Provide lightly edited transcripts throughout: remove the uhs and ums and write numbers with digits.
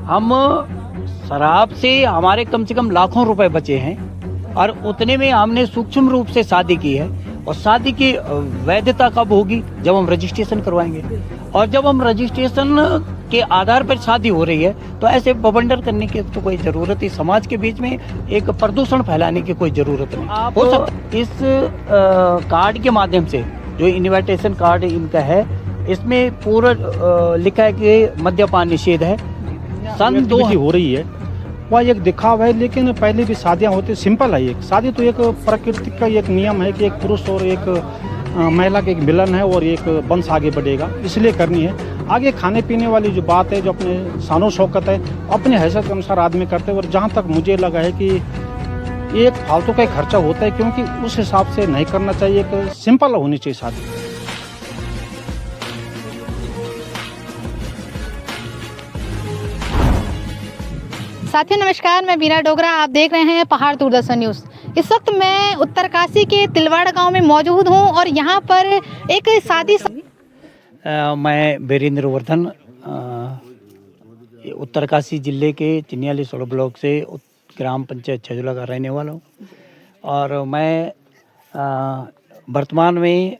हम शराब से हमारे कम से कम लाखों रुपए बचे हैं और उतने में हमने सूक्ष्म रूप से शादी की है। और शादी की वैधता कब होगी? जब हम रजिस्ट्रेशन करवाएंगे। और जब हम रजिस्ट्रेशन के आधार पर शादी हो रही है तो ऐसे बवंडर करने की तो कोई ज़रूरत ही, समाज के बीच में एक प्रदूषण फैलाने की कोई ज़रूरत नहीं। आप हो सकता इस कार्ड के माध्यम से, जो इन्विटेशन कार्ड इनका है, इसमें पूरा लिखा है कि मद्यपान निषेध है। सन 2 हो रही है वह एक दिखावा है, लेकिन पहले भी शादियां होती सिंपल है। एक शादी तो एक प्रकृति का एक नियम है कि एक पुरुष और एक महिला का एक मिलन है और एक वंश आगे बढ़ेगा, इसलिए करनी है। आगे खाने पीने वाली जो बात है, जो अपने शानो शौकत है, अपने हैसियत के अनुसार आदमी करते हैं। और जहाँ तक मुझे लगा है कि एक फालतू का एक खर्चा होता है, क्योंकि उस हिसाब से नहीं करना चाहिए। एक सिंपल होनी चाहिए शादी। साथियों नमस्कार, मैं बीना डोगरा, आप देख रहे हैं पहाड़ दूरदर्शन न्यूज़। इस वक्त मैं उत्तरकाशी के तिलवाड़ा गांव में मौजूद हूं और यहां पर एक शादी मैं वीरेंद्र वर्धन उत्तरकाशी जिले के चिन्याली सोलह ब्लॉक से ग्राम पंचायत छजुला का रहने वाला हूँ। और मैं वर्तमान में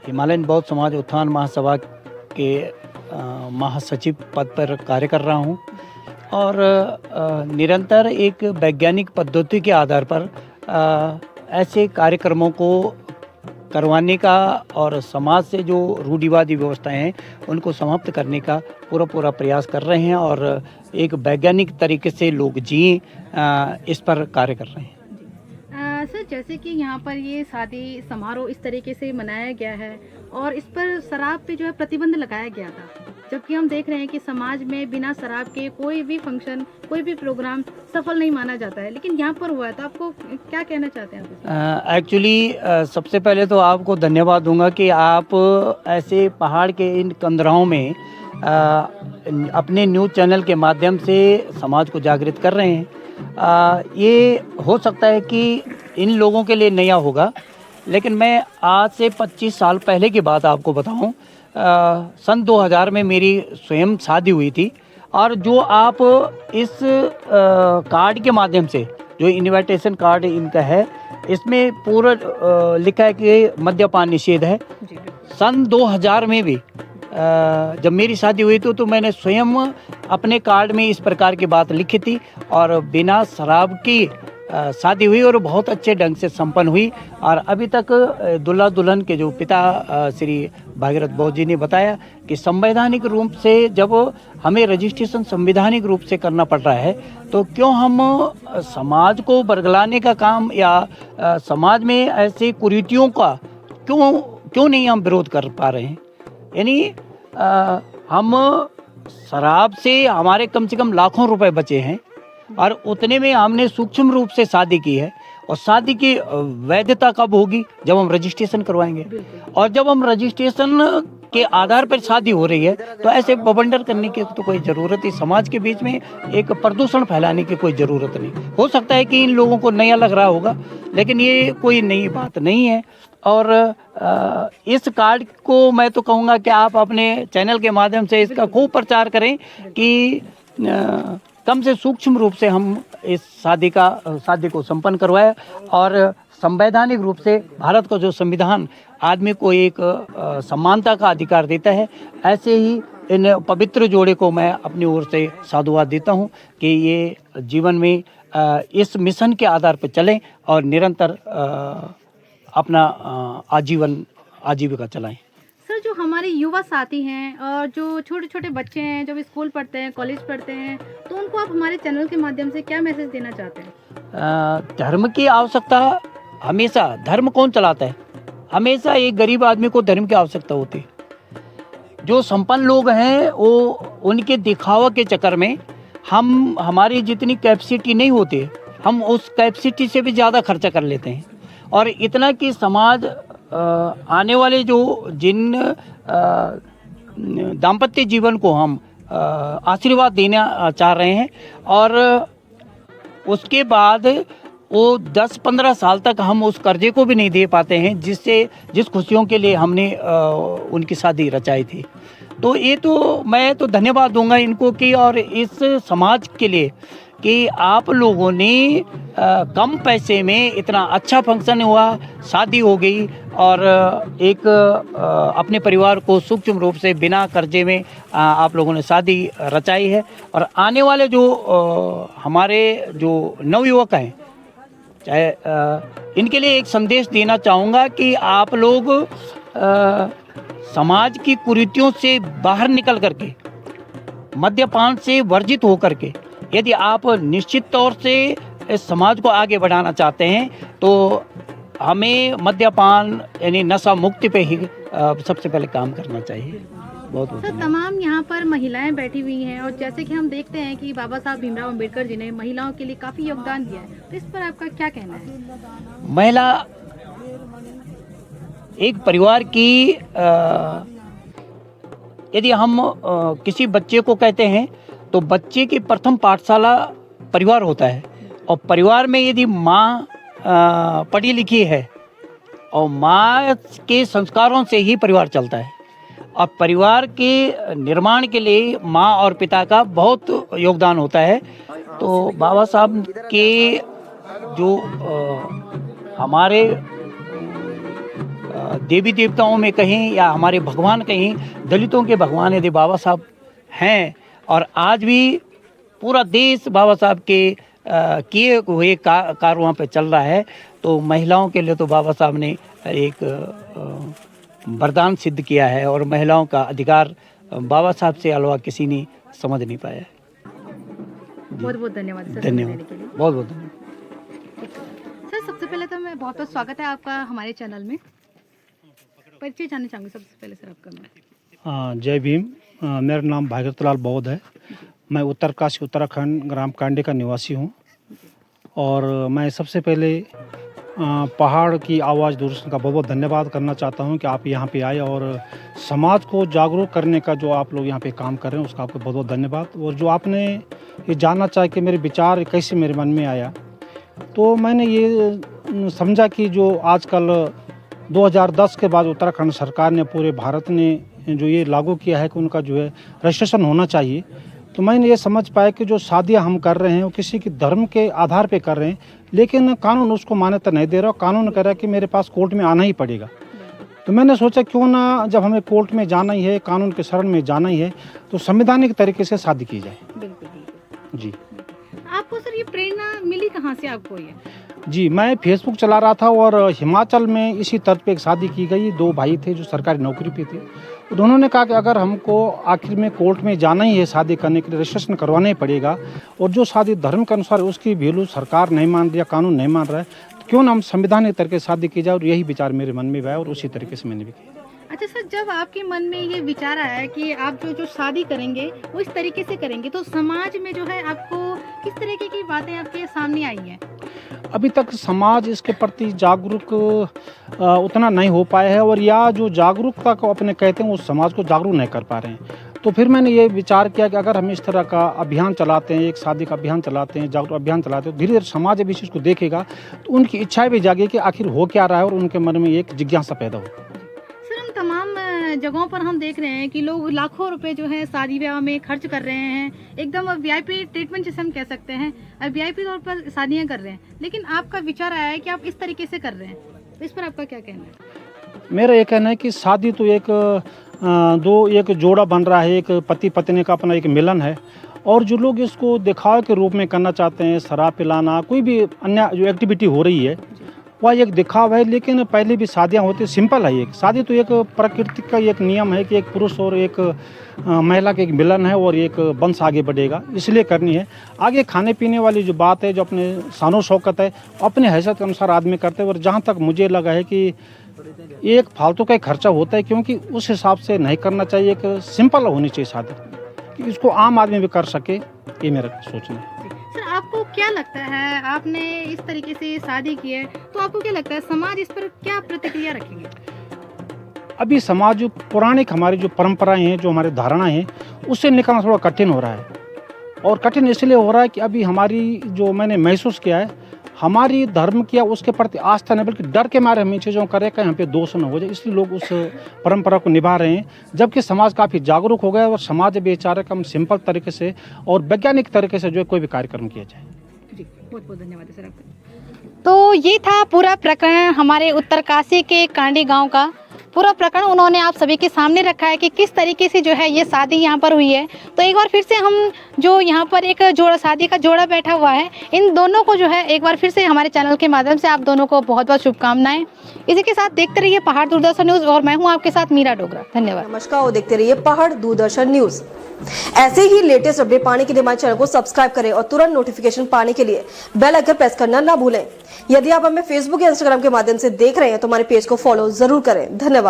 हिमालयन बौद्ध समाज उत्थान महासभा के महासचिव पद पर कार्य कर रहा हूँ। और निरंतर एक वैज्ञानिक पद्धति के आधार पर ऐसे कार्यक्रमों को करवाने का और समाज से जो रूढ़िवादी व्यवस्थाएं हैं उनको समाप्त करने का पूरा प्रयास कर रहे हैं और एक वैज्ञानिक तरीके से लोग जिए, इस पर कार्य कर रहे हैं। सर, जैसे कि यहाँ पर ये शादी समारोह इस तरीके से मनाया गया है और इस पर शराब पे जो है प्रतिबंध लगाया गया था, जबकि हम देख रहे हैं कि समाज में बिना शराब के कोई भी फंक्शन, कोई भी प्रोग्राम सफल नहीं माना जाता है, लेकिन यहाँ पर हुआ है। तो आपको क्या कहना चाहते हैं? एक्चुअली सबसे पहले तो आपको धन्यवाद दूंगा कि आप ऐसे पहाड़ के इन कंदराओं में अपने न्यूज़ चैनल के माध्यम से समाज को जागृत कर रहे हैं। ये हो सकता है कि इन लोगों के लिए नया होगा, लेकिन मैं आज से 25 साल पहले की बात आपको बताऊं। सन 2000 में मेरी स्वयं शादी हुई थी। और जो आप इस कार्ड के माध्यम से, जो इन्विटेशन कार्ड इनका है, इसमें पूरा लिखा है कि मद्यपान निषेध है। सन 2000 में भी जब मेरी शादी हुई तो मैंने स्वयं अपने कार्ड में इस प्रकार की बात लिखी थी और बिना शराब की शादी हुई और बहुत अच्छे ढंग से संपन्न हुई। और अभी तक दुल्हा दुल्हन के जो पिता श्री भागीरथ बौद्ध जी ने बताया कि संवैधानिक रूप से जब हमें रजिस्ट्रेशन संवैधानिक रूप से करना पड़ रहा है तो क्यों हम समाज को बरगलाने का काम या समाज में ऐसे कुरीतियों का क्यों नहीं हम विरोध कर पा रहे हैं। यानी हम शराब से हमारे कम से कम लाखों रुपए बचे हैं और उतने में हमने सूक्ष्म रूप से शादी की है। और शादी की वैधता कब होगी? जब हम रजिस्ट्रेशन करवाएंगे। और जब हम रजिस्ट्रेशन के आधार पर शादी हो रही है तो ऐसे बवंडर करने की तो कोई ज़रूरत ही, समाज के बीच में एक प्रदूषण फैलाने की कोई ज़रूरत नहीं। हो सकता है कि इन लोगों को नया लग रहा होगा, लेकिन ये कोई नई बात नहीं है। और इस कार्ड को मैं तो कहूँगा कि आप अपने चैनल के माध्यम से इसका खूब प्रचार करें कि कम से सूक्ष्म रूप से हम इस शादी को संपन्न करवाएं। और संवैधानिक रूप से भारत का जो संविधान आदमी को एक समानता का अधिकार देता है, ऐसे ही इन पवित्र जोड़े को मैं अपनी ओर से साधुवाद देता हूं कि ये जीवन में इस मिशन के आधार पर चलें और निरंतर अपना आजीविका चलाएं। सर, जो हमारे युवा साथी हैं और जो छोटे छोटे बच्चे हैं, जब स्कूल पढ़ते हैं, कॉलेज पढ़ते हैं, तो उनको आप हमारे चैनल के माध्यम से क्या मैसेज देना चाहते हैं? धर्म की आवश्यकता हमेशा, धर्म कौन चलाता है? हमेशा एक गरीब आदमी को धर्म की आवश्यकता होती है। जो संपन्न लोग हैं वो उनके दिखावा के चक्कर में हमारी जितनी कैपेसिटी नहीं होती, हम उस कैपेसिटी से भी ज़्यादा खर्चा कर लेते हैं। और इतना कि समाज आने वाले जिन दाम्पत्य जीवन को हम आशीर्वाद देना चाह रहे हैं और उसके बाद वो 10-15 साल तक हम उस कर्जे को भी नहीं दे पाते हैं जिस खुशियों के लिए हमने उनकी शादी रचाई थी। तो ये तो मैं तो धन्यवाद दूंगा इनको कि और इस समाज के लिए कि आप लोगों ने कम पैसे में इतना अच्छा फंक्शन हुआ, शादी हो गई और एक अपने परिवार को सूक्ष्म रूप से बिना कर्जे में आप लोगों ने शादी रचाई है। और आने वाले जो हमारे जो नवयुवक हैं, चाहे इनके लिए एक संदेश देना चाहूँगा कि आप लोग समाज की कुरीतियों से बाहर निकल करके, मद्यपान से वर्जित होकर के, यदि आप निश्चित तौर से इस समाज को आगे बढ़ाना चाहते हैं तो हमें मद्यपान यानी नशा मुक्ति पे ही सबसे पहले काम करना चाहिए। बहुत बहुत सर, तमाम यहाँ पर महिलाएं बैठी हुई हैं और जैसे कि हम देखते हैं कि बाबा साहब भीमराव अंबेडकर जी ने महिलाओं के लिए काफ़ी योगदान दिया है, तो इस पर आपका क्या कहना है? महिला एक परिवार की यदि हम किसी बच्चे को कहते हैं तो बच्चे की प्रथम पाठशाला परिवार होता है। और परिवार में यदि माँ पढ़ी लिखी है और माँ के संस्कारों से ही परिवार चलता है। और परिवार के निर्माण के लिए माँ और पिता का बहुत योगदान होता है। तो बाबा साहब के जो हमारे देवी देवताओं में कहीं या हमारे भगवान कहीं, दलितों के भगवान यदि बाबा साहब हैं और आज भी पूरा देश बाबा साहब के किए हुए कार्य वहाँ पे चल रहा है, तो महिलाओं के लिए तो बाबा साहब ने एक वरदान सिद्ध किया है और महिलाओं का अधिकार बाबा साहब से अलावा किसी ने समझ नहीं पाया है। बहुत बहुत धन्यवाद सर। धन्यवाद, बहुत बहुत धन्यवाद सर। सबसे पहले तो मैं बहुत बहुत स्वागत है आपका हमारे चैनल में। परिचय जानना चाहूँगी सबसे पहले सर आपका। मैं जय भीम। मेरा नाम भागीरथ लाल बौद्ध है। मैं उत्तरकाशी उत्तराखंड ग्राम कांडे का निवासी हूँ और मैं सबसे पहले पहाड़ की आवाज़ दूरदर्शन का बहुत बहुत धन्यवाद करना चाहता हूँ कि आप यहाँ पे आए और समाज को जागरूक करने का जो आप लोग यहाँ पे काम कर रहे हैं उसका आपको बहुत बहुत धन्यवाद। और जो आपने ये जानना चाहे कि मेरे विचार कैसे मेरे मन में आया, तो मैंने ये समझा कि जो आजकल 2010 के बाद उत्तराखंड सरकार ने पूरे भारत ने जो ये लागू किया है कि उनका जो है रजिस्ट्रेशन होना चाहिए, तो मैंने ये समझ पाया कि जो शादियां हम कर रहे हैं वो किसी की धर्म के आधार पे कर रहे हैं, लेकिन कानून उसको मान्यता नहीं दे रहा। कानून कह रहा है कि मेरे पास कोर्ट में आना ही पड़ेगा। तो मैंने सोचा क्यों ना, जब हमें कोर्ट में जाना ही है, कानून के शरण में जाना ही है, तो संवैधानिक तरीके से शादी की जाए। बिल्कुल बिल्कुल जी। आपको सर ये प्रेरणा मिली कहाँ से आपको ये? जी, मैं फेसबुक चला रहा था और हिमाचल में इसी तर्ज पे एक शादी की गई। 2 भाई थे जो सरकारी नौकरी पे थे। उन्होंने ने कहा कि अगर हमको आखिर में कोर्ट में जाना ही है शादी करने के लिए, रजिस्ट्रेशन करवाना ही पड़ेगा और जो शादी धर्म के अनुसार उसकी वैल्यू सरकार नहीं मान रही या कानून नहीं मान रहा है, तो क्यों ना हम संवैधानिक तरीके से शादी की जाए। और यही विचार मेरे मन में आया और उसी तरीके से मैंने भी किया। अच्छा सर, जब आपके मन में ये विचार आया कि आप जो शादी करेंगे वो इस तरीके से करेंगे, तो समाज में जो है आपको किस तरीके की बातें आपके सामने आई हैं? अभी तक समाज इसके प्रति जागरूक उतना नहीं हो पाया है और या जो जागरूकता को अपने कहते हैं वो समाज को जागरूक नहीं कर पा रहे हैं। तो फिर मैंने ये विचार किया कि अगर हम इस तरह का अभियान चलाते हैं, एक शादी का अभियान चलाते हैं, जागरूक अभियान चलाते हैं, धीरे धीरे समाज भी इस चीज़ को देखेगा तो उनकी इच्छाएं भी जागे कि आखिर हो क्या रहा है और उनके मन में एक जिज्ञासा पैदा हो। सर, हम तमाम जगहों पर हम देख रहे हैं कि लोग लाखों रुपए जो है शादी ब्याह में खर्च कर रहे हैं, एकदम वीआईपी ट्रीटमेंट जिसे हम कह सकते हैं, वीआईपी तौर पर शादियां कर रहे हैं, लेकिन आपका विचार आया है कि आप इस तरीके से कर रहे हैं, तो इस पर आपका क्या कहना है? मेरा ये कहना है कि शादी तो एक एक जोड़ा बन रहा है, एक पति पत्नी का अपना एक मिलन है और जो लोग इसको दिखावे के रूप में करना चाहते हैं, शराब पिलाना, कोई भी अन्य जो एक्टिविटी हो रही है वह एक दिखावा है। लेकिन पहले भी शादियां होती, सिंपल है। एक शादी तो एक प्रकृति का एक नियम है कि एक पुरुष और एक महिला के एक मिलन है और एक वंश आगे बढ़ेगा, इसलिए करनी है। आगे खाने पीने वाली जो बात है, जो अपने शानो शौकत है, अपने हैसियत के अनुसार आदमी करते हैं। और जहाँ तक मुझे लगा है कि एक फालतू का खर्चा होता है, क्योंकि उस हिसाब से नहीं करना चाहिए। एक सिंपल होनी चाहिए शादी कि इसको आम आदमी भी कर सके, ये मेरा सोचना है। सर, आपको क्या लगता है, आपने इस तरीके से शादी की है तो आपको क्या लगता है समाज इस पर क्या प्रतिक्रिया रखेंगे? अभी समाज जो पौराणिक हमारी जो परंपराएं हैं, जो हमारी धारणा है, उससे निकलना थोड़ा कठिन हो रहा है। और कठिन इसलिए हो रहा है कि अभी हमारी जो मैंने महसूस किया है, हमारी धर्म की या उसके प्रति आस्था नहीं, बल्कि डर के मारे हम इन चीज़ों कर रहे हैं कि यहाँ पे दोष न हो जाए, इसलिए लोग उस परंपरा को निभा रहे हैं। जबकि समाज काफ़ी जागरूक हो गया और समाज भी चाह रहा है कि हम सिंपल तरीके से और वैज्ञानिक तरीके से जो है कोई भी कार्यक्रम किया जाए। जी, बहुत बहुत धन्यवाद सर आपका। तो ये था पूरा प्रकरण हमारे उत्तरकाशी के कांडी गांव का। पूरा प्रकरण उन्होंने आप सभी के सामने रखा है कि किस तरीके से जो है ये शादी यहाँ पर हुई है। तो एक बार फिर से हम जो यहाँ पर एक जोड़ा शादी का जोड़ा बैठा हुआ है, इन दोनों को जो है एक बार फिर से हमारे चैनल के माध्यम से आप दोनों को बहुत बहुत शुभकामनाएं। इसी के साथ देखते रहिए पहाड़ दूरदर्शन न्यूज़ और मैं हूँ आपके साथ मीरा डोगरा। धन्यवाद। नमस्कार और देखते रहिए पहाड़ दूरदर्शन न्यूज़। ऐसे ही लेटेस्ट अपडेट पाने के लिए हमारे चैनल को सब्सक्राइब करें और तुरंत नोटिफिकेशन पाने के लिए बेल आइकन प्रेस करना ना भूलें। यदि आप हमें फेसबुक या इंस्टाग्राम के माध्यम से देख रहे हैं तो हमारे पेज को फॉलो जरूर करें। धन्यवाद।